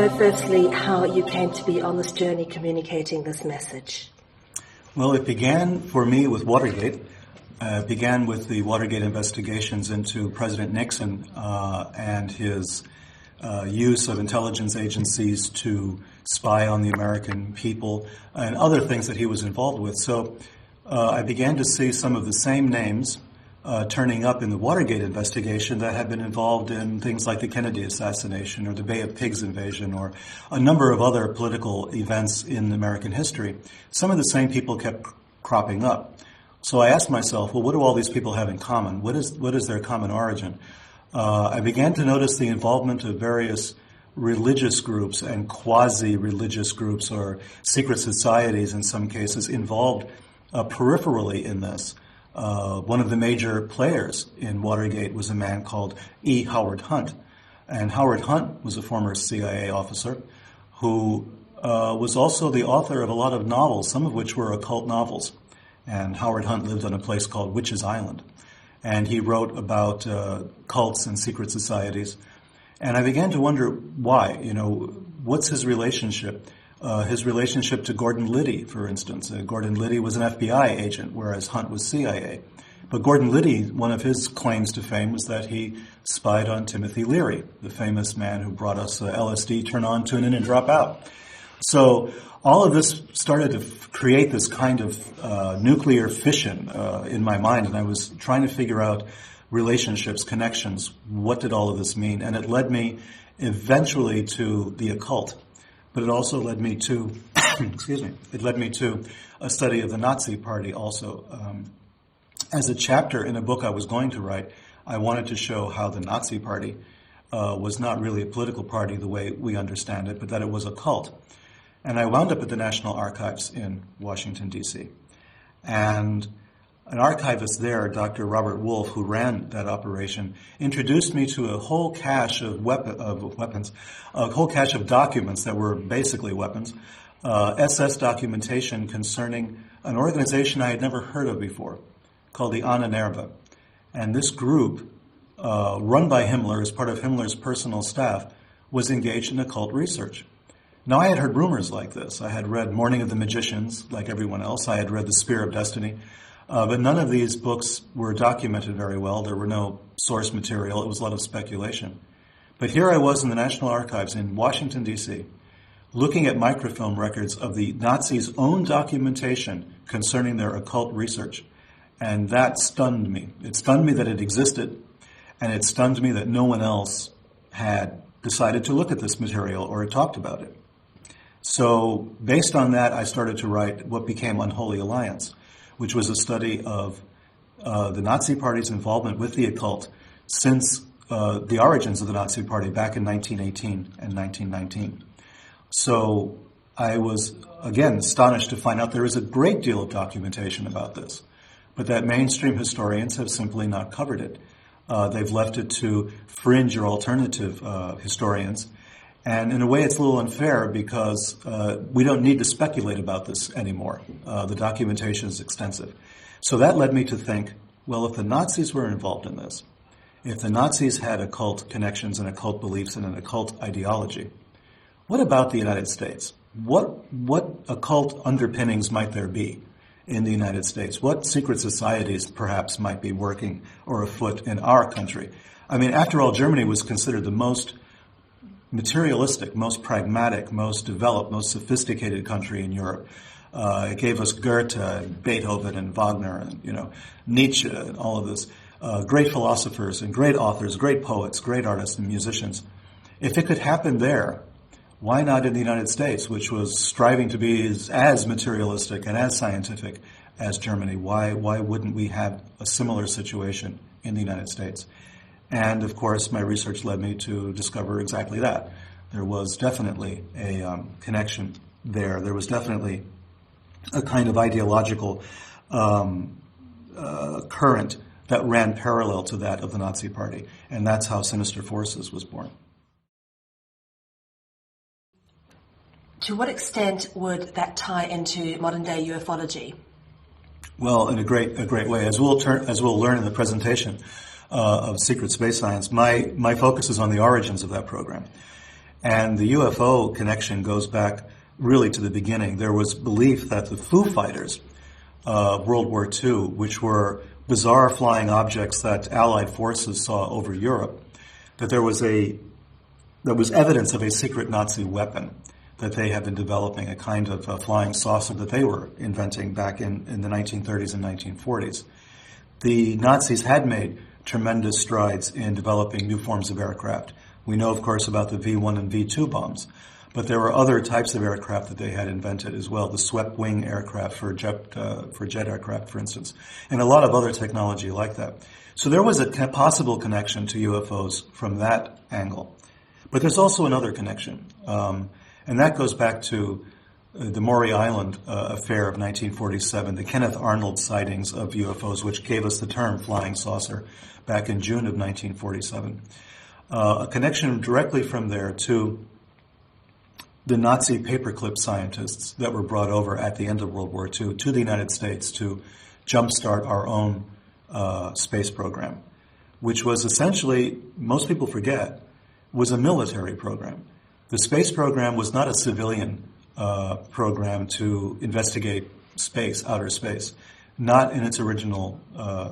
know, firstly, how you came to be on this journey communicating this message? Well, it began for me with Watergate. It began with the Watergate investigations into President Nixon and his use of intelligence agencies to spy on the American people and other things that he was involved with. So I began to see some of the same names turning up in the Watergate investigation that had been involved in things like the Kennedy assassination or the Bay of Pigs invasion or a number of other political events in American history. Some of the same people kept cropping up. So I asked myself, well, what do all these people have in common? What is their common origin? I began to notice the involvement of various religious groups and quasi-religious groups or secret societies in some cases involved peripherally in this. One of the major players in Watergate was a man called E. Howard Hunt. And Howard Hunt was a former CIA officer who was also the author of a lot of novels, some of which were occult novels. And Howard Hunt lived on a place called Witch's Island. And he wrote about cults and secret societies. And I began to wonder why, what's his relationship? His relationship to Gordon Liddy, for instance. Gordon Liddy was an FBI agent, whereas Hunt was CIA. But Gordon Liddy, one of his claims to fame was that he spied on Timothy Leary, the famous man who brought us LSD, turn on, tune in, and drop out. So all of this started to create this kind of nuclear fission in my mind, and I was trying to figure out relationships, connections, what did all of this mean? And it led me eventually to the occult. But it also led me to, it led me to a study of the Nazi Party also. As a chapter in a book I was going to write, I wanted to show how the Nazi Party was not really a political party the way we understand it, but that it was a cult. And I wound up at the National Archives in Washington, D.C. And an archivist there, Dr. Robert Wolf, who ran that operation, introduced me to a whole cache of weapons, a whole cache of documents that were basically weapons, SS documentation concerning an organization I had never heard of before, called the Ahnenerbe. And this group, run by Himmler as part of Himmler's personal staff, was engaged in occult research. Now, I had heard rumors like this. I had read Morning of the Magicians, like everyone else. I had read The Spear of Destiny. But none of these books were documented very well. There were no source material. It was a lot of speculation. But here I was in the National Archives in Washington, D.C., looking at microfilm records of the Nazis' own documentation concerning their occult research. And that stunned me. It stunned me that it existed, and it stunned me that no one else had decided to look at this material or had talked about it. So based on that, I started to write what became Unholy Alliance, which was a study of the Nazi Party's involvement with the occult since the origins of the Nazi Party back in 1918 and 1919. So I was, again, astonished to find out there is a great deal of documentation about this, but that mainstream historians have simply not covered it. They've left it to fringe or alternative historians. And in a way, it's a little unfair because we don't need to speculate about this anymore. The documentation is extensive. So that led me to think, well, if the Nazis were involved in this, if the Nazis had occult connections and occult beliefs and an occult ideology, what about the United States? What occult underpinnings might there be in the United States? What secret societies perhaps might be working or afoot in our country? I mean, after all, Germany was considered the most materialistic, most pragmatic, most developed, most sophisticated country in Europe. It gave us Goethe and Beethoven and Wagner and, Nietzsche and all of this. Great philosophers and great authors, great poets, great artists and musicians. If it could happen there, why not in the United States, which was striving to be as materialistic and as scientific as Germany? Why wouldn't we have a similar situation in the United States? And, of course, my research led me to discover exactly that. There was definitely a connection there. There was definitely a kind of ideological current that ran parallel to that of the Nazi Party. And that's how Sinister Forces was born. To what extent would that tie into modern-day ufology? Well, in a great way. As we'll learn in the presentation of Secret Space Science, my focus is on the origins of that program. And the UFO connection goes back really to the beginning. There was belief that the Foo Fighters of World War II, which were bizarre flying objects that Allied forces saw over Europe, that there was evidence of a secret Nazi weapon that they had been developing, a kind of flying saucer that they were inventing back in the 1930s and 1940s. The Nazis had made tremendous strides in developing new forms of aircraft. We know, of course, about the V-1 and V-2 bombs, but there were other types of aircraft that they had invented as well, the swept wing aircraft for jet aircraft, for instance, and a lot of other technology like that. So there was a possible connection to UFOs from that angle. But there's also another connection, and that goes back to the Maury Island affair of 1947, the Kenneth Arnold sightings of UFOs, which gave us the term flying saucer back in June of 1947. A connection directly from there to the Nazi paperclip scientists that were brought over at the end of World War II to the United States to jumpstart our own space program, which was essentially, most people forget, was a military program. The space program was not a civilian program to investigate space, outer space, not in its original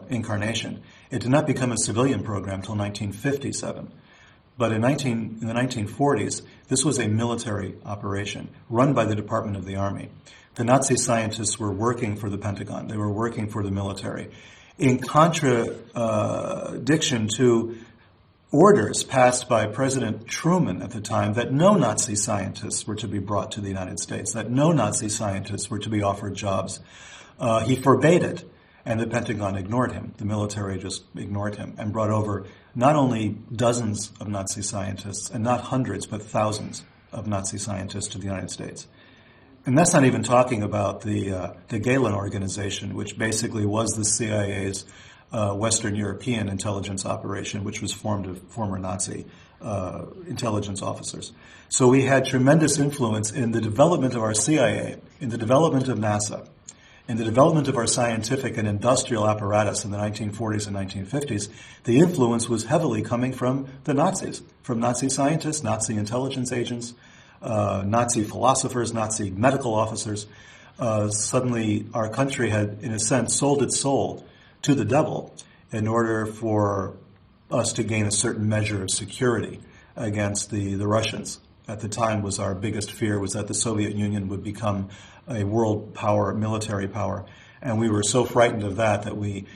incarnation. It did not become a civilian program until 1957. But in the 1940s, this was a military operation run by the Department of the Army. The Nazi scientists were working for the Pentagon. They were working for the military. In contradiction to orders passed by President Truman at the time that no Nazi scientists were to be brought to the United States, that no Nazi scientists were to be offered jobs, he forbade it. And the Pentagon ignored him. The military just ignored him and brought over not only dozens of Nazi scientists, and not hundreds, but thousands of Nazi scientists to the United States. And that's not even talking about the Galen organization, which basically was the CIA's Western European intelligence operation, which was formed of former Nazi intelligence officers. So we had tremendous influence in the development of our CIA, in the development of NASA, in the development of our scientific and industrial apparatus in the 1940s and 1950s. The influence was heavily coming from the Nazis, from Nazi scientists, Nazi intelligence agents, Nazi philosophers, Nazi medical officers. Suddenly our country had, in a sense, sold its soul to the devil in order for us to gain a certain measure of security against the Russians. At the time, was our biggest fear was that the Soviet Union would become a world power, military power. And we were so frightened of that we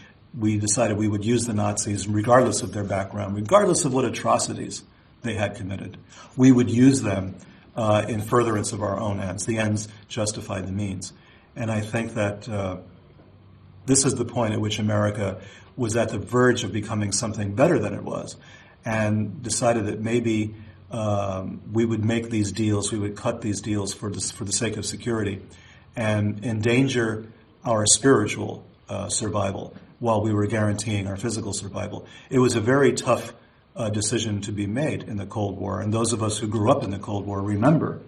decided we would use the Nazis, regardless of their background, regardless of what atrocities they had committed. We would use them in furtherance of our own ends. The ends justify the means. And I think that this is the point at which America was at the verge of becoming something better than it was, and decided that maybe we would make these deals, we would cut these deals for the sake of security, and endanger our spiritual survival while we were guaranteeing our physical survival. It was a very tough decision to be made in the Cold War, and those of us who grew up in the Cold War remember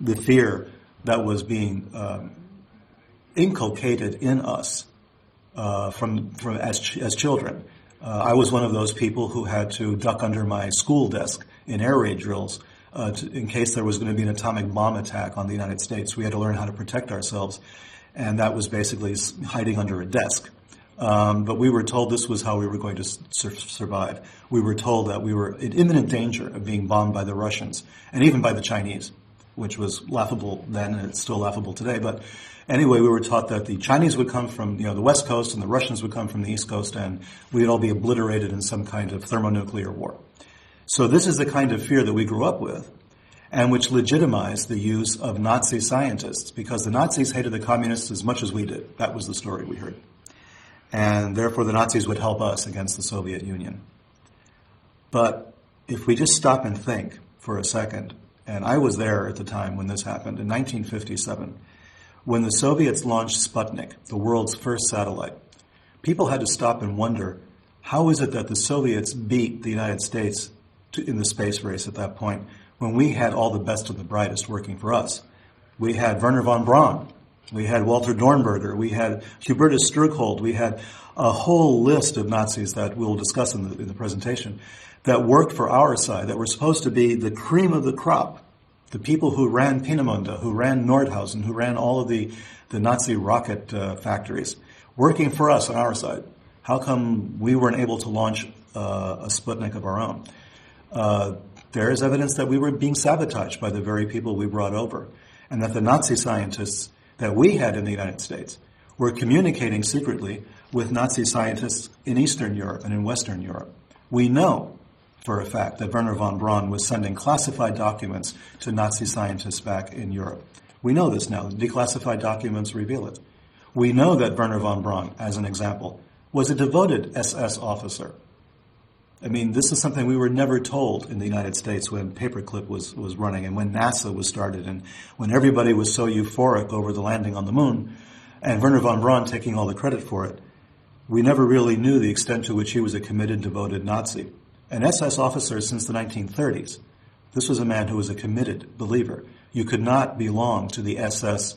the fear that was being inculcated in us from as children. I was one of those people who had to duck under my school desk in air raid drills in case there was going to be an atomic bomb attack on the United States. We had to learn how to protect ourselves, and that was basically hiding under a desk. But we were told this was how we were going to survive. We were told that we were in imminent danger of being bombed by the Russians, and even by the Chinese, which was laughable then, and it's still laughable today. But anyway, we were taught that the Chinese would come from the West Coast, and the Russians would come from the East Coast, and we'd all be obliterated in some kind of thermonuclear war. So this is the kind of fear that we grew up with, and which legitimized the use of Nazi scientists, because the Nazis hated the communists as much as we did. That was the story we heard. And therefore the Nazis would help us against the Soviet Union. But if we just stop and think for a second, and I was there at the time when this happened, in 1957, when the Soviets launched Sputnik, the world's first satellite, people had to stop and wonder, how is it that the Soviets beat the United States in the space race at that point, when we had all the best and the brightest working for us? We had Wernher von Braun, We had Walter Dornberger. We had Hubertus Sturckhold. We had a whole list of Nazis that we'll discuss in the presentation that worked for our side, that were supposed to be the cream of the crop, the people who ran Peenemünde, who ran Nordhausen, who ran all of the Nazi rocket factories, working for us on our side. How come we weren't able to launch a Sputnik of our own? There is evidence that we were being sabotaged by the very people we brought over, and that the Nazi scientists that we had in the United States were communicating secretly with Nazi scientists in Eastern Europe and in Western Europe. We know for a fact that Wernher von Braun was sending classified documents to Nazi scientists back in Europe. We know this now. The declassified documents reveal it. We know that Wernher von Braun, as an example, was a devoted SS officer. I mean, this is something we were never told in the United States when Paperclip was running and when NASA was started and when everybody was so euphoric over the landing on the moon and Wernher von Braun taking all the credit for it. We never really knew the extent to which he was a committed, devoted Nazi. An SS officer since the 1930s. This was a man who was a committed believer. You could not belong to the SS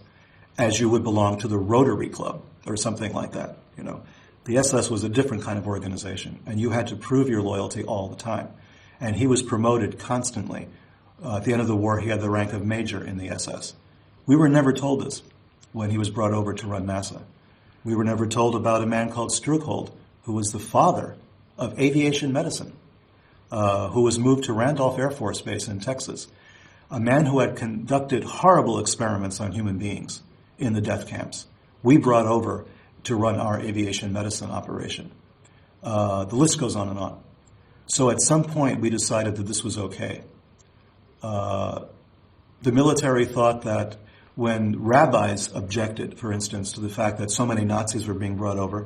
as you would belong to the Rotary Club or something like that. You know, the SS was a different kind of organization, and you had to prove your loyalty all the time. And he was promoted constantly. At the end of the war, he had the rank of major in the SS. We were never told this when he was brought over to run NASA. We were never told about a man called Sturckhold, who was the father of aviation medicine. Who was moved to Randolph Air Force Base in Texas, a man who had conducted horrible experiments on human beings in the death camps. We brought over to run our aviation medicine operation. The list goes on and on. So at some point we decided that this was okay. The military thought that when rabbis objected, for instance, to the fact that so many Nazis were being brought over,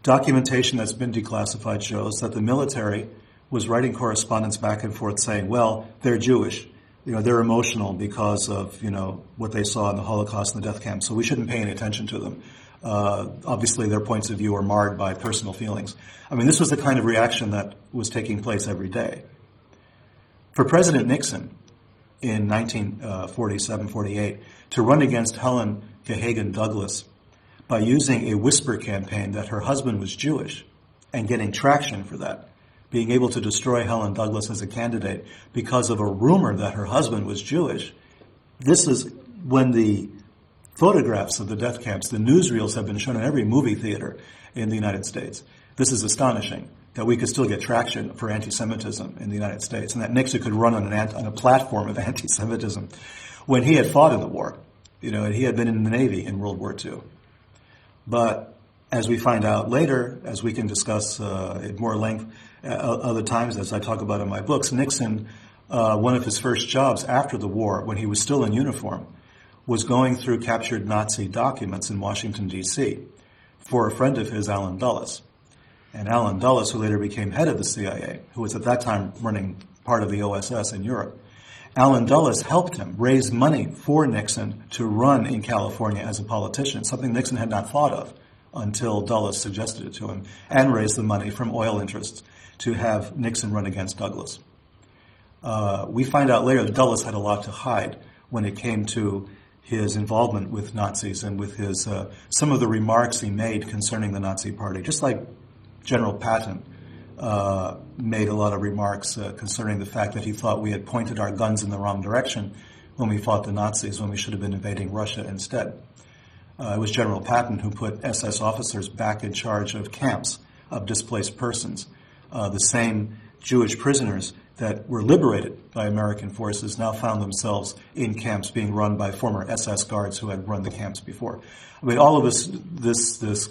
documentation that's been declassified shows that the military was writing correspondence back and forth saying, well, they're Jewish. You know, they're emotional because of, you know, what they saw in the Holocaust and the death camps, so we shouldn't pay any attention to them. Obviously, their points of view are marred by personal feelings. I mean, this was the kind of reaction that was taking place every day. For President Nixon in 1947-48 to run against Helen Gahagan Douglas by using a whisper campaign that her husband was Jewish and getting traction for that, being able to destroy Helen Douglas as a candidate because of a rumor that her husband was Jewish. This is when the photographs of the death camps, the newsreels have been shown in every movie theater in the United States. This is astonishing that we could still get traction for anti-Semitism in the United States and that Nixon could run on a platform of anti-Semitism when he had fought in the war. You know, he had been in the Navy in World War II. But as we find out later, as we can discuss at more length other times, as I talk about in my books, Nixon, one of his first jobs after the war, when he was still in uniform, was going through captured Nazi documents in Washington, D.C. for a friend of his, Allen Dulles. And Allen Dulles, who later became head of the CIA, who was at that time running part of the OSS in Europe, Allen Dulles helped him raise money for Nixon to run in California as a politician, something Nixon had not thought of until Dulles suggested it to him, and raised the money from oil interests to have Nixon run against Douglas. We find out later that Dulles had a lot to hide when it came to his involvement with Nazis and with his some of the remarks he made concerning the Nazi Party, just like General Patton made a lot of remarks concerning the fact that he thought we had pointed our guns in the wrong direction when we fought the Nazis, when we should have been invading Russia instead. It was General Patton who put SS officers back in charge of camps of displaced persons. The same Jewish prisoners that were liberated by American forces now found themselves in camps being run by former SS guards who had run the camps before. I mean, all of this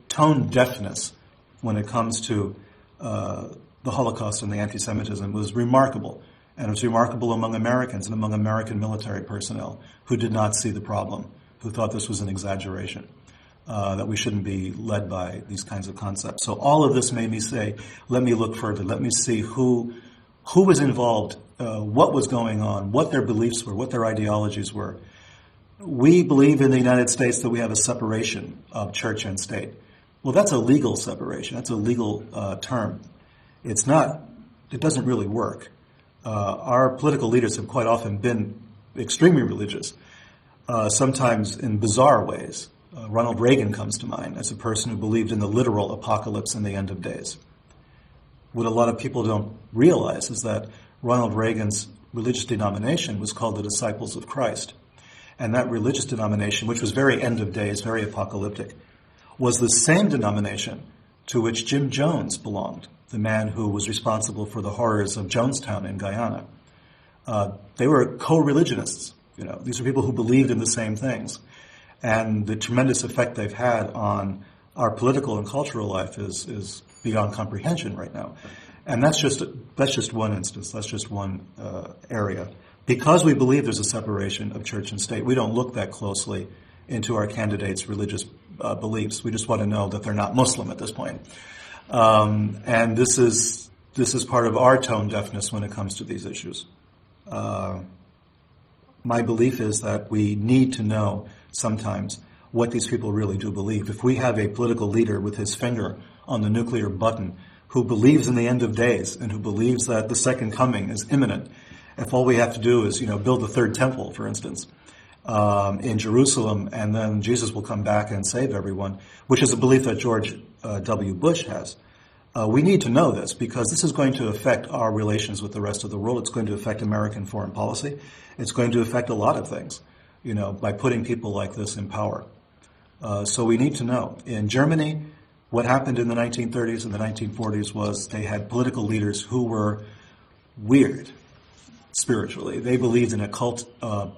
tone deafness when it comes to the Holocaust and the anti-Semitism was remarkable. And it was remarkable among Americans and among American military personnel who did not see the problem, who thought this was an exaggeration, that we shouldn't be led by these kinds of concepts. So all of this made me say, let me look further. Let me see who was involved, what was going on, what their beliefs were, what their ideologies were. We believe in the United States that we have a separation of church and state. Well, that's a legal separation. That's a legal term. It doesn't really work. Our political leaders have quite often been extremely religious. sometimes in bizarre ways. Ronald Reagan comes to mind as a person who believed in the literal apocalypse and the end of days. What a lot of people don't realize is that Ronald Reagan's religious denomination was called the Disciples of Christ. And that religious denomination, which was very end of days, very apocalyptic, was the same denomination to which Jim Jones belonged, the man who was responsible for the horrors of Jonestown in Guyana. They were co-religionists. These are people who believed in the same things. And the tremendous effect they've had on our political and cultural life is beyond comprehension right now. And that's just one instance. That's just one area. Because we believe there's a separation of church and state, we don't look that closely into our candidates' religious beliefs. We just want to know that they're not Muslim at this point. And this is part of our tone deafness when it comes to these issues. My belief is that we need to know sometimes what these people really do believe. If we have a political leader with his finger on the nuclear button who believes in the end of days and who believes that the second coming is imminent, if all we have to do is, build the third temple, for instance, in Jerusalem, and then Jesus will come back and save everyone, which is a belief that George W. Bush has. We need to know this because this is going to affect our relations with the rest of the world. It's going to affect American foreign policy. It's going to affect a lot of things, by putting people like this in power. So we need to know. In Germany, what happened in the 1930s and the 1940s was they had political leaders who were weird spiritually. They believed in occult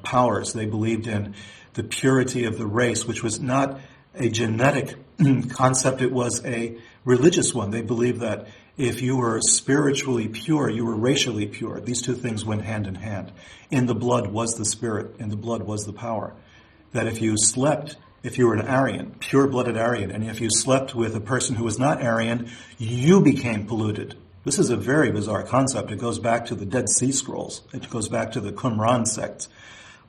powers. They believed in the purity of the race, which was not a genetic concept. It was a religious one. They believed that if you were spiritually pure, you were racially pure. These two things went hand in hand. In the blood was the spirit. In the blood was the power. That if you were an Aryan, pure-blooded Aryan, and if you slept with a person who was not Aryan, you became polluted. This is a very bizarre concept. It goes back to the Dead Sea Scrolls. It goes back to the Qumran sect,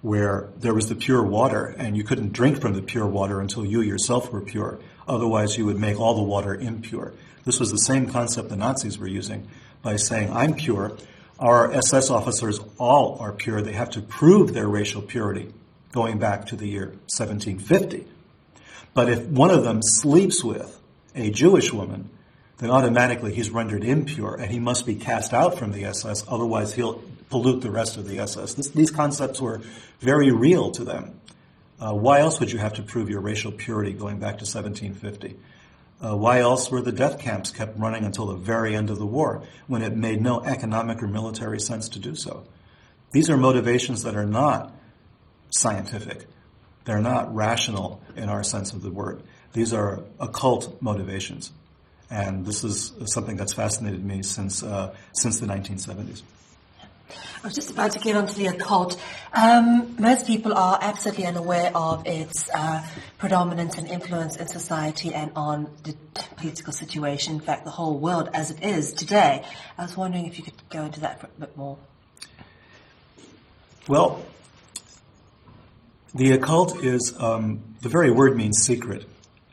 where there was the pure water, and you couldn't drink from the pure water until you yourself were pure. Otherwise, you would make all the water impure. This was the same concept the Nazis were using by saying, I'm pure. Our SS officers all are pure. They have to prove their racial purity, going back to the year 1750. But if one of them sleeps with a Jewish woman, then automatically he's rendered impure and he must be cast out from the SS, otherwise he'll pollute the rest of the SS. These concepts were very real to them. Why else would you have to prove your racial purity going back to 1750? Why else were the death camps kept running until the very end of the war when it made no economic or military sense to do so? These are motivations that are not scientific. They're not rational in our sense of the word. These are occult motivations. And this is something that's fascinated me since the 1970s. I was just about to get onto the occult. Most people are absolutely unaware of its predominance and influence in society and on the political situation, in fact, the whole world as it is today. I was wondering if you could go into that for a bit more. Well, the occult is, the very word means secret.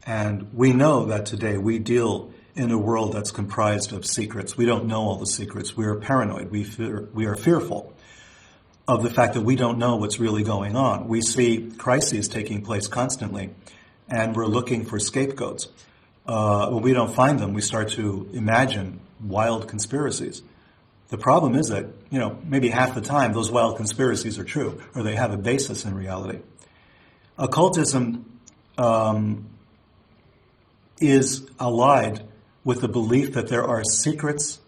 And we know that today we deal in a world that's comprised of secrets. We don't know all the secrets. We are paranoid. We are fearful of the fact that we don't know what's really going on. We see crises taking place constantly, and we're looking for scapegoats. When we don't find them, we start to imagine wild conspiracies. The problem is that, maybe half the time those wild conspiracies are true, or they have a basis in reality. Occultism is allied with the belief that there are secrets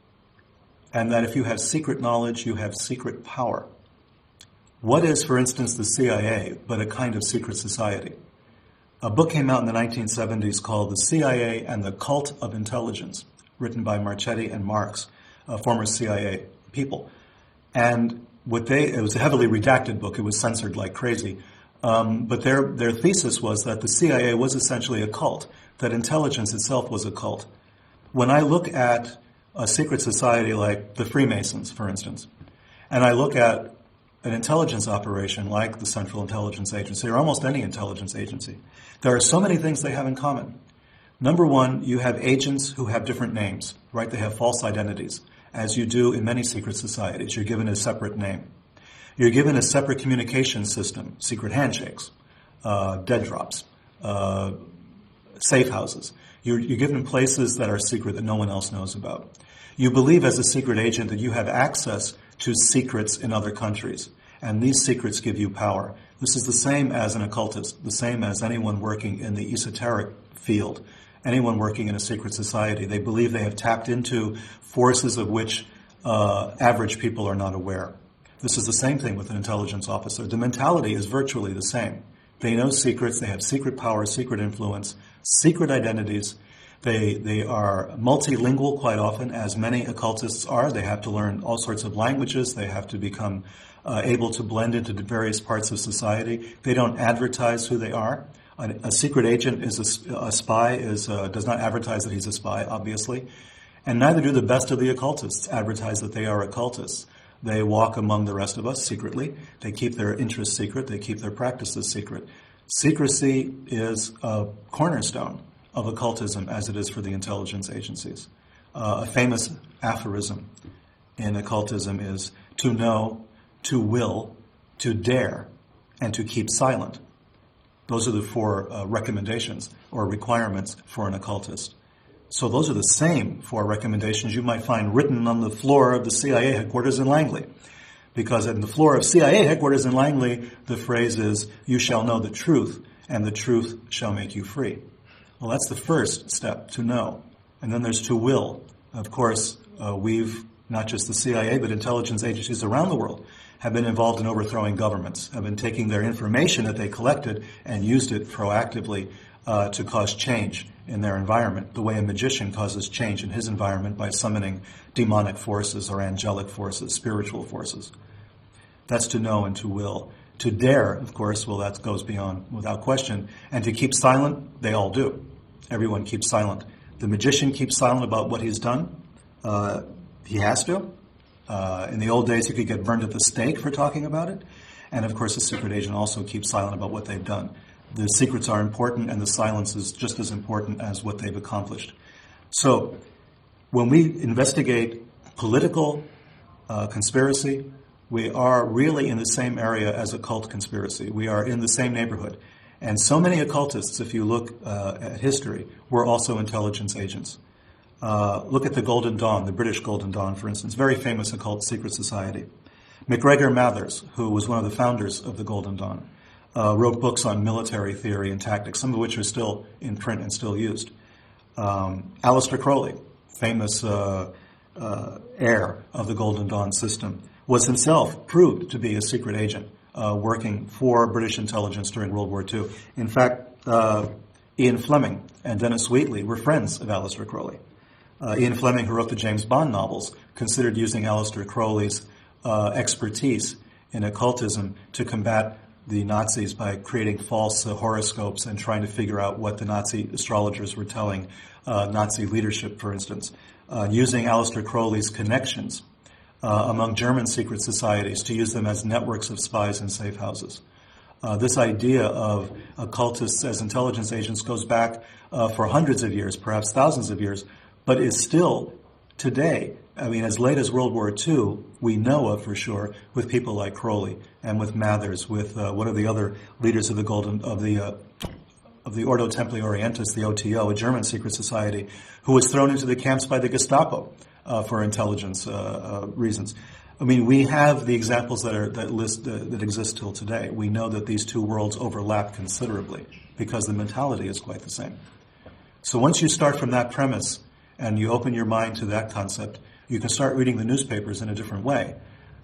and that if you have secret knowledge, you have secret power. What is, for instance, the CIA but a kind of secret society? A book came out in the 1970s called The CIA and the Cult of Intelligence, written by Marchetti and Marx, former CIA people. And it was a heavily redacted book. It was censored like crazy. But their thesis was that the CIA was essentially a cult, that intelligence itself was a cult. When I look at a secret society like the Freemasons, for instance, and I look at an intelligence operation like the Central Intelligence Agency or almost any intelligence agency, there are so many things they have in common. Number one, you have agents who have different names, right? They have false identities, as you do in many secret societies. You're given a separate name. You're given a separate communication system, secret handshakes, dead drops, safe houses. You're given places that are secret that no one else knows about. You believe as a secret agent that you have access to secrets in other countries, and these secrets give you power. This is the same as an occultist, the same as anyone working in the esoteric field, anyone working in a secret society. They believe they have tapped into forces of which average people are not aware. This is the same thing with an intelligence officer. The mentality is virtually the same. They know secrets, they have secret power, secret influence, secret identities. They are multilingual quite often, as many occultists are. They have to learn all sorts of languages. They have to become able to blend into the various parts of society. They don't advertise who they are. A secret agent is a spy, does not advertise that he's a spy, obviously. And neither do the best of the occultists advertise that they are occultists. They walk among the rest of us secretly. They keep their interests secret. They keep their practices secret. Secrecy is a cornerstone of occultism as it is for the intelligence agencies. A famous aphorism in occultism is to know, to will, to dare, and to keep silent. Those are the four recommendations or requirements for an occultist. So those are the same four recommendations you might find written on the floor of the CIA headquarters in Langley. Because on the floor of CIA headquarters in Langley, the phrase is, you shall know the truth, and the truth shall make you free. Well, that's the first step, to know. And then there's to will. Of course, we've, not just the CIA, but intelligence agencies around the world, have been involved in overthrowing governments, have been taking their information that they collected and used it proactively to cause change in their environment, the way a magician causes change in his environment by summoning demonic forces or angelic forces, spiritual forces. That's to know and to will. To dare, of course, well, that goes beyond, without question. And to keep silent, they all do. Everyone keeps silent. The magician keeps silent about what he's done. He has to. In the old days, he could get burned at the stake for talking about it. And, of course, the secret agent also keeps silent about what they've done. The secrets are important, and the silence is just as important as what they've accomplished. So, when we investigate political conspiracy, we are really in the same area as occult conspiracy. We are in the same neighborhood. And so many occultists, if you look at history, were also intelligence agents. Look at the Golden Dawn, the British Golden Dawn, for instance, very famous occult secret society. MacGregor Mathers, who was one of the founders of the Golden Dawn, wrote books on military theory and tactics, some of which are still in print and still used. Aleister Crowley, famous heir of the Golden Dawn system, was himself proved to be a secret agent working for British intelligence during World War II. In fact, Ian Fleming and Dennis Wheatley were friends of Aleister Crowley. Ian Fleming, who wrote the James Bond novels, considered using Aleister Crowley's expertise in occultism to combat the Nazis by creating false horoscopes and trying to figure out what the Nazi astrologers were telling Nazi leadership, for instance, using Aleister Crowley's connections among German secret societies to use them as networks of spies and safe houses. This idea of occultists as intelligence agents goes back for hundreds of years, perhaps thousands of years, but is still today, I mean, as late as World War II, we know of for sure, with people like Crowley and with Mathers, with one of the other leaders of the Ordo Templi Orientis, the OTO, a German secret society, who was thrown into the camps by the Gestapo for intelligence reasons. I mean, we have the examples that exist till today. We know that these two worlds overlap considerably because the mentality is quite the same. So once you start from that premise and you open your mind to that concept, you can start reading the newspapers in a different way.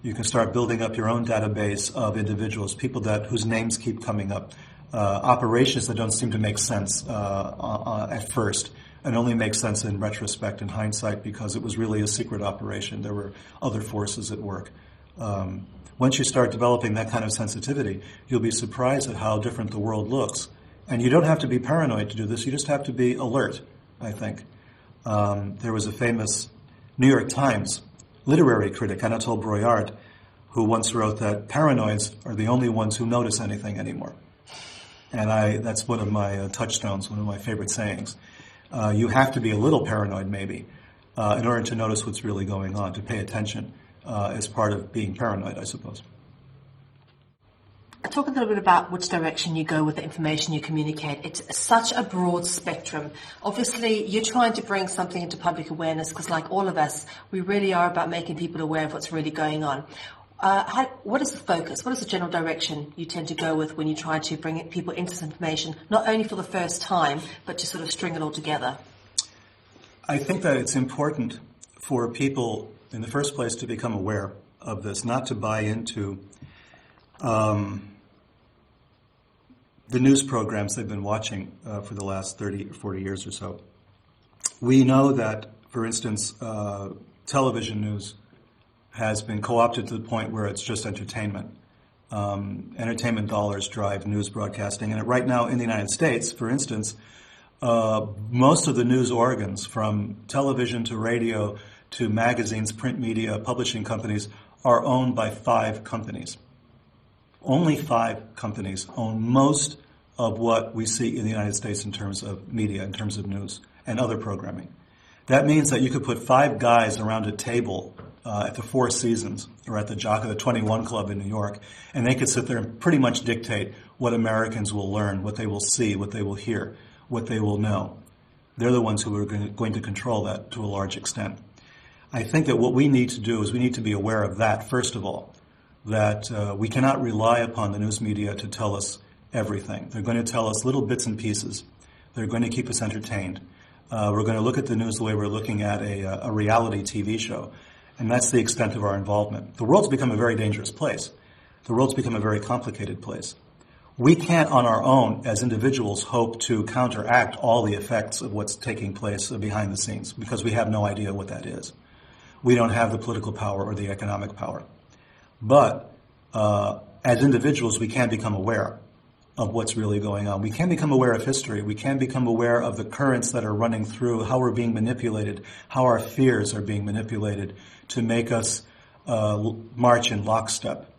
You can start building up your own database of individuals, people whose names keep coming up, operations that don't seem to make sense at first, and only make sense in retrospect, in hindsight, because it was really a secret operation. There were other forces at work. Once you start developing that kind of sensitivity, you'll be surprised at how different the world looks. And you don't have to be paranoid to do this. You just have to be alert, I think. There was a famous New York Times literary critic, Anatole Broyard, who once wrote that paranoids are the only ones who notice anything anymore. And that's one of my touchstones, one of my favorite sayings. You have to be a little paranoid, maybe, in order to notice what's really going on, to pay attention as part of being paranoid, I suppose. Talk a little bit about which direction you go with the information you communicate. It's such a broad spectrum. Obviously, you're trying to bring something into public awareness because, like all of us, we really are about making people aware of what's really going on. What is the focus? What is the general direction you tend to go with when you try to bring people into this information, not only for the first time, but to sort of string it all together? I think that it's important for people, in the first place, to become aware of this, not to buy into the news programs they've been watching for the last 30 or 40 years or so. We know that, for instance, television news has been co-opted to the point where it's just entertainment. Entertainment dollars drive news broadcasting. And right now in the United States, for instance, most of the news organs, from television to radio to magazines, print media, publishing companies, are owned by 5 companies. Only 5 companies own most of what we see in the United States in terms of media, in terms of news and other programming. That means that you could put 5 guys around a table at the Four Seasons or at the Jock of the 21 Club in New York, and they could sit there and pretty much dictate what Americans will learn, what they will see, what they will hear, what they will know. They're the ones who are going to control that to a large extent. I think that what we need to do is we need to be aware of that, first of all, that we cannot rely upon the news media to tell us everything. They're going to tell us little bits and pieces. They're going to keep us entertained. We're going to look at the news the way we're looking at a reality TV show, and that's the extent of our involvement. The world's become a very dangerous place. The world's become a very complicated place. We can't, on our own, as individuals, hope to counteract all the effects of what's taking place behind the scenes, because we have no idea what that is. We don't have the political power or the economic power. But as individuals, we can become aware of what's really going on. We can become aware of history. We can become aware of the currents that are running through, how we're being manipulated, how our fears are being manipulated to make us march in lockstep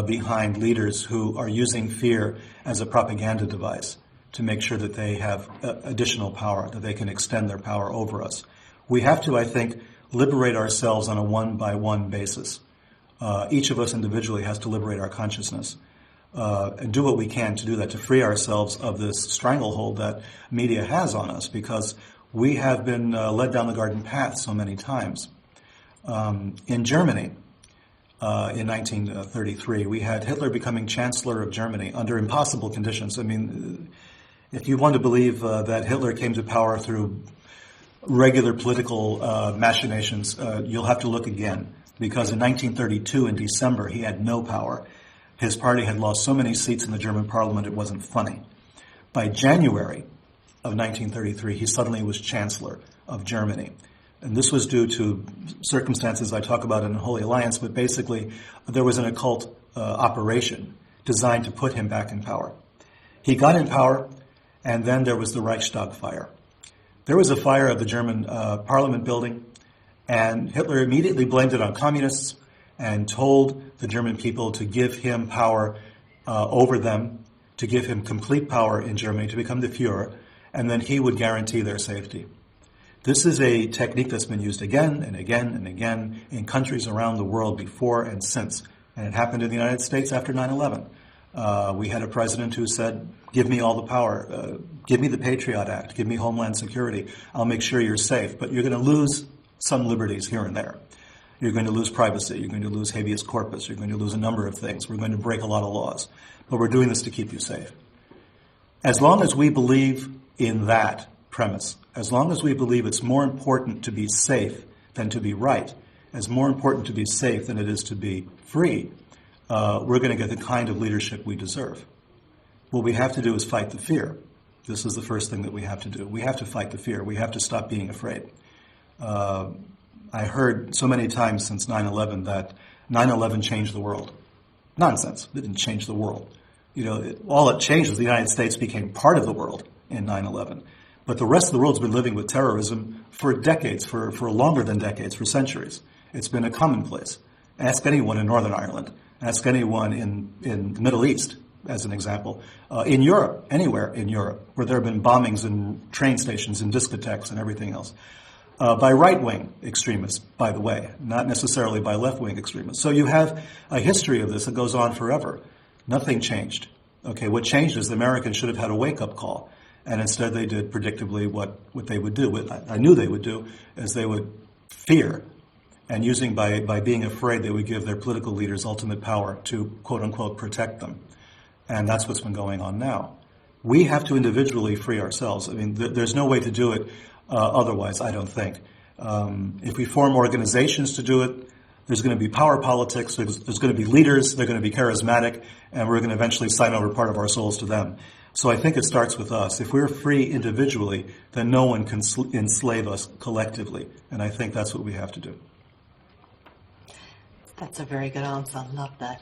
behind leaders who are using fear as a propaganda device to make sure that they have additional power, that they can extend their power over us. We have to, I think, liberate ourselves on a one-by-one basis. Each of us individually has to liberate our consciousness and do what we can to do that, to free ourselves of this stranglehold that media has on us, because we have been led down the garden path so many times. In Germany, in 1933, we had Hitler becoming Chancellor of Germany under impossible conditions. I mean, if you want to believe that Hitler came to power through regular political machinations, you'll have to look again. Because in 1932, in December, he had no power. His party had lost so many seats in the German parliament, it wasn't funny. By January of 1933, he suddenly was Chancellor of Germany. And this was due to circumstances I talk about in the Holy Alliance, but basically there was an occult operation designed to put him back in power. He got in power, and then there was the Reichstag fire. There was a fire of the German parliament building, and Hitler immediately blamed it on communists and told the German people to give him power over them, to give him complete power in Germany, to become the Führer, and then he would guarantee their safety. This is a technique that's been used again and again and again in countries around the world before and since. And it happened in the United States after 9/11. We had a president who said, give me all the power, give me the Patriot Act, give me Homeland Security, I'll make sure you're safe, but you're going to lose some liberties here and there. You're going to lose privacy, you're going to lose habeas corpus, you're going to lose a number of things, we're going to break a lot of laws, but we're doing this to keep you safe. As long as we believe in that premise, as long as we believe it's more important to be safe than to be right, as more important to be safe than it is to be free, we're going to get the kind of leadership we deserve. What we have to do is fight the fear. This is the first thing that we have to do. We have to fight the fear. We have to stop being afraid. I heard so many times since 9/11 that 9/11 changed the world. Nonsense. It didn't change the world. You know, all it changed was the United States became part of the world in 9/11. But the rest of the world's been living with terrorism for decades, for longer than decades, for centuries. It's been a commonplace. Ask anyone in Northern Ireland. Ask anyone in the Middle East, as an example. In Europe, anywhere in Europe, where there have been bombings in train stations and discotheques and everything else. By right-wing extremists, by the way, not necessarily by left-wing extremists. So you have a history of this that goes on forever. Nothing changed. Okay, what changed is the Americans should have had a wake-up call, and instead they did predictably what they would do. What I knew they would do is they would fear, and using by being afraid, they would give their political leaders ultimate power to, quote-unquote, protect them. And that's what's been going on now. We have to individually free ourselves. I mean, there's no way to do it otherwise, I don't think. If we form organizations to do it, there's going to be power politics, there's going to be leaders, they're going to be charismatic, and we're going to eventually sign over part of our souls to them. So I think it starts with us. If we're free individually, then no one can enslave us collectively. And I think that's what we have to do. That's a very good answer. I love that.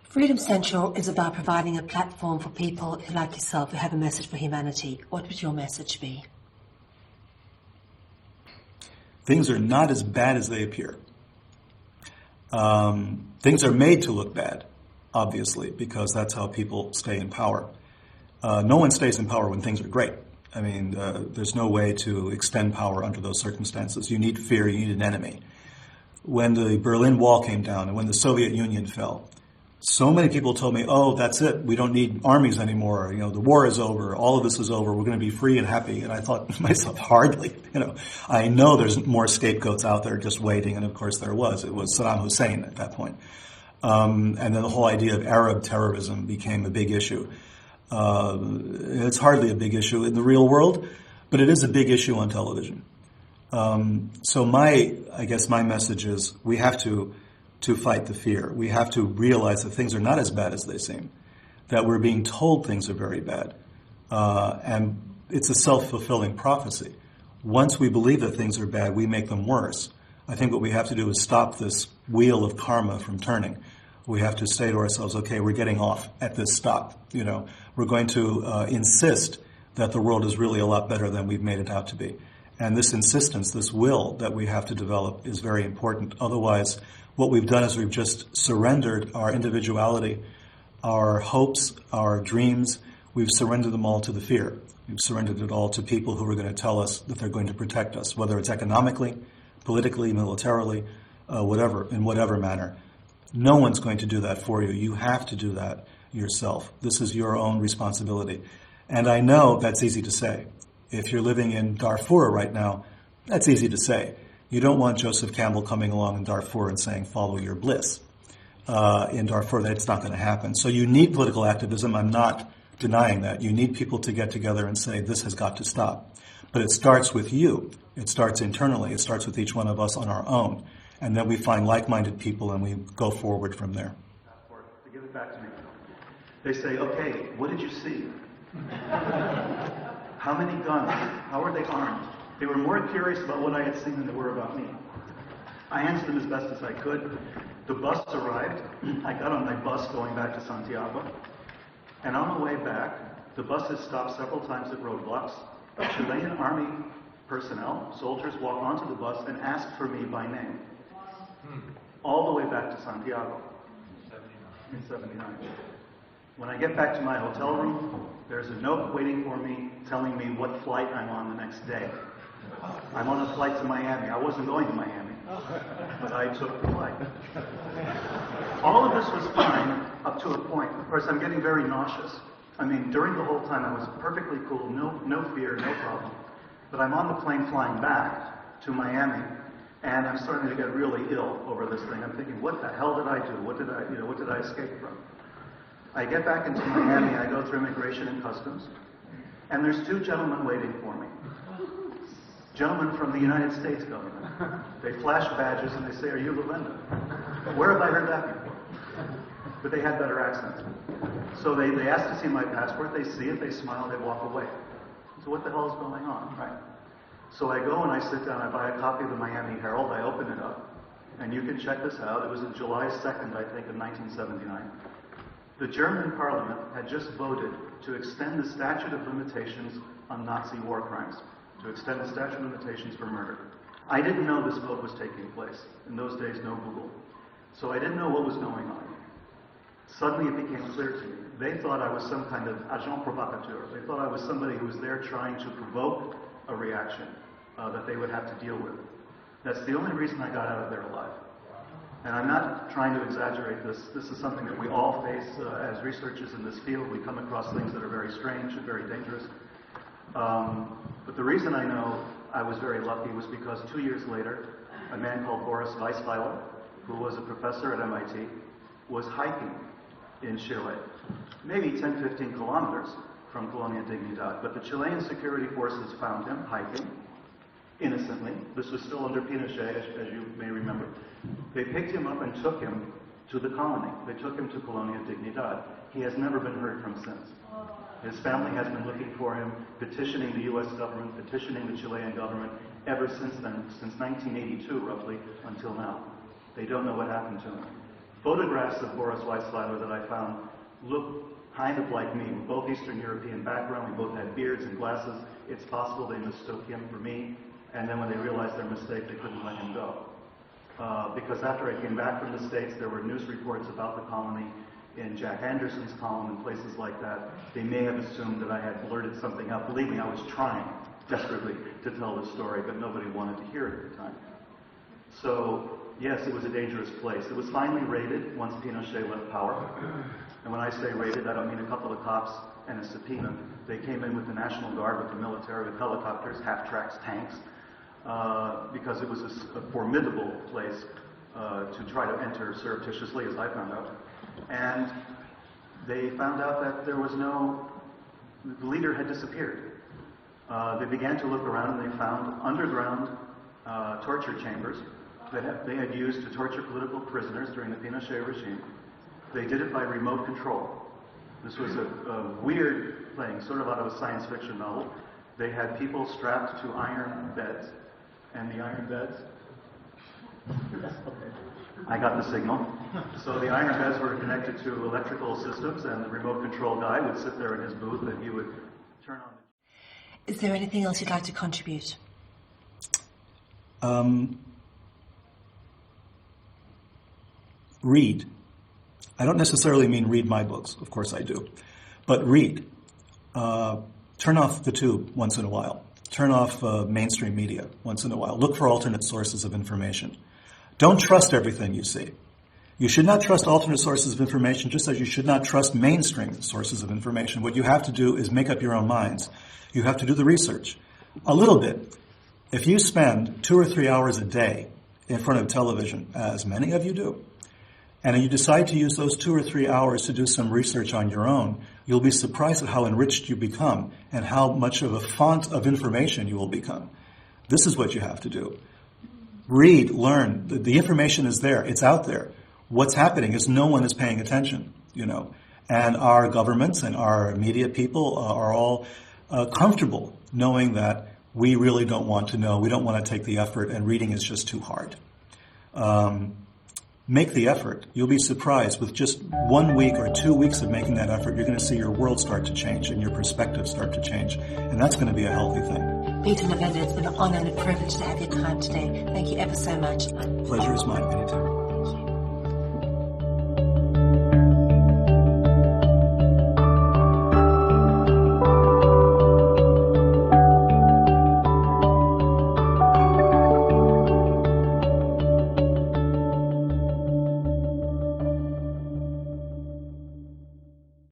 Freedom Central is about providing a platform for people like yourself who have a message for humanity. What would your message be? Things are not as bad as they appear. Things are made to look bad, obviously, because that's how people stay in power. No one stays in power when things are great. I mean, there's no way to extend power under those circumstances. You need fear, you need an enemy. When the Berlin Wall came down and when the Soviet Union fell, so many people told me, oh, that's it. We don't need armies anymore. You know, the war is over. All of this is over. We're going to be free and happy. And I thought to myself, hardly. You know, I know there's more scapegoats out there just waiting. And of course there was. It was Saddam Hussein at that point. And then the whole idea of Arab terrorism became a big issue. It's hardly a big issue in the real world, but it is a big issue on television. So I guess my message is we have to fight the fear. We have to realize that things are not as bad as they seem, that we're being told things are very bad. And it's a self-fulfilling prophecy. Once we believe that things are bad, we make them worse. I think what we have to do is stop this wheel of karma from turning. We have to say to ourselves, okay, we're getting off at this stop. You know, we're going to insist that the world is really a lot better than we've made it out to be. And this insistence, this will that we have to develop is very important. Otherwise, what we've done is we've just surrendered our individuality, our hopes, our dreams. We've surrendered them all to the fear. We've surrendered it all to people who are going to tell us that they're going to protect us, whether it's economically, politically, militarily, whatever, in whatever manner. No one's going to do that for you. You have to do that yourself. This is your own responsibility. And I know that's easy to say. If you're living in Darfur right now, that's easy to say. You don't want Joseph Campbell coming along in Darfur and saying, follow your bliss. In Darfur, that's not going to happen. So you need political activism. I'm not denying that. You need people to get together and say, this has got to stop. But it starts with you. It starts internally. It starts with each one of us on our own. And then we find like-minded people and we go forward from there. To give it back to me. They say, okay, what did you see? How many guns? How are they armed? They were more curious about what I had seen than they were about me. I answered them as best as I could. The bus arrived. I got on my bus going back to Santiago. And on the way back, the bus had stopped several times at roadblocks. Chilean army personnel, soldiers, walked onto the bus and asked for me by name. All the way back to Santiago. In 79. When I get back to my hotel room, there's a note waiting for me telling me what flight I'm on the next day. I'm on a flight to Miami. I wasn't going to Miami, but I took the flight. All of this was fine up to a point. Of course, I'm getting very nauseous. I mean, during the whole time I was perfectly cool, no fear, no problem. But I'm on the plane flying back to Miami, and I'm starting to get really ill over this thing. I'm thinking, what the hell did I do? What did I escape from? I get back into Miami, I go through immigration and customs, and there's two gentlemen waiting for me. Gentlemen from the United States government. They flash badges and they say, are you Levenda? Where have I heard that before? But they had better accents. So they ask to see my passport, they see it, they smile, they walk away. So what the hell is going on, right? So I go and I sit down, I buy a copy of the Miami Herald, I open it up, and you can check this out. It was on July 2nd, I think, of 1979. The German parliament had just voted to extend the statute of limitations on Nazi war crimes, to extend the statute of limitations for murder. I didn't know this vote was taking place. In those days, no Google. So I didn't know what was going on. Suddenly it became clear to me. They thought I was some kind of agent provocateur. They thought I was somebody who was there trying to provoke a reaction that they would have to deal with. That's the only reason I got out of there alive. And I'm not trying to exaggerate this. This is something that we all face as researchers in this field. We come across things that are very strange and very dangerous. But the reason I know I was very lucky was because 2 years later, a man called Boris Weisweiler, who was a professor at MIT, was hiking in Chile, maybe 10, 15 kilometers from Colonia Dignidad. But the Chilean security forces found him hiking innocently. This was still under Pinochet, as you may remember. They picked him up and took him to the colony. They took him to Colonia Dignidad. He has never been heard from since. His family has been looking for him, petitioning the U.S. government, petitioning the Chilean government, ever since then, since 1982, roughly, until now. They don't know what happened to him. Photographs of Boris Weisweiler that I found look kind of like me. We're both Eastern European background. We both had beards and glasses. It's possible they mistook him for me. And then when they realized their mistake, they couldn't let him go. Because after I came back from the States, there were news reports about the colony in Jack Anderson's column and places like that. They may have assumed that I had blurted something out. Believe me, I was trying desperately to tell the story, but nobody wanted to hear it at the time. So, yes, it was a dangerous place. It was finally raided once Pinochet left power. And when I say raided, I don't mean a couple of cops and a subpoena. They came in with the National Guard, with the military, with helicopters, half-tracks, tanks, because it was a formidable place to try to enter surreptitiously, as I found out. And they found out that the leader had disappeared. They began to look around and they found underground torture chambers that they had used to torture political prisoners during the Pinochet regime. They did it by remote control. This was a weird thing, sort of out of a science fiction novel. They had people strapped to iron beds, and the iron beds... I got the signal. So the iron beds were connected to electrical systems, and the remote control guy would sit there in his booth, and he would turn on the... Is there anything else you'd like to contribute? Read. I don't necessarily mean read my books, of course I do, but read. Turn off the tube once in a while. Turn off mainstream media once in a while. Look for alternate sources of information. Don't trust everything you see. You should not trust alternate sources of information just as you should not trust mainstream sources of information. What you have to do is make up your own minds. You have to do the research. A little bit. If you spend 2 or 3 hours a day in front of television, as many of you do, and you decide to use those 2 or 3 hours to do some research on your own, you'll be surprised at how enriched you become and how much of a font of information you will become. This is what you have to do. Read, learn. The information is there. It's out there. What's happening is no one is paying attention, And our governments and our media people are all comfortable knowing that we really don't want to know. We don't want to take the effort, and reading is just too hard. Make the effort. You'll be surprised. With just 1 week or 2 weeks of making that effort, you're going to see your world start to change and your perspective start to change. And that's going to be a healthy thing. Peter Levenda, it's been an honor and a privilege to have your time today. Thank you ever so much. Pleasure is mine. Anytime.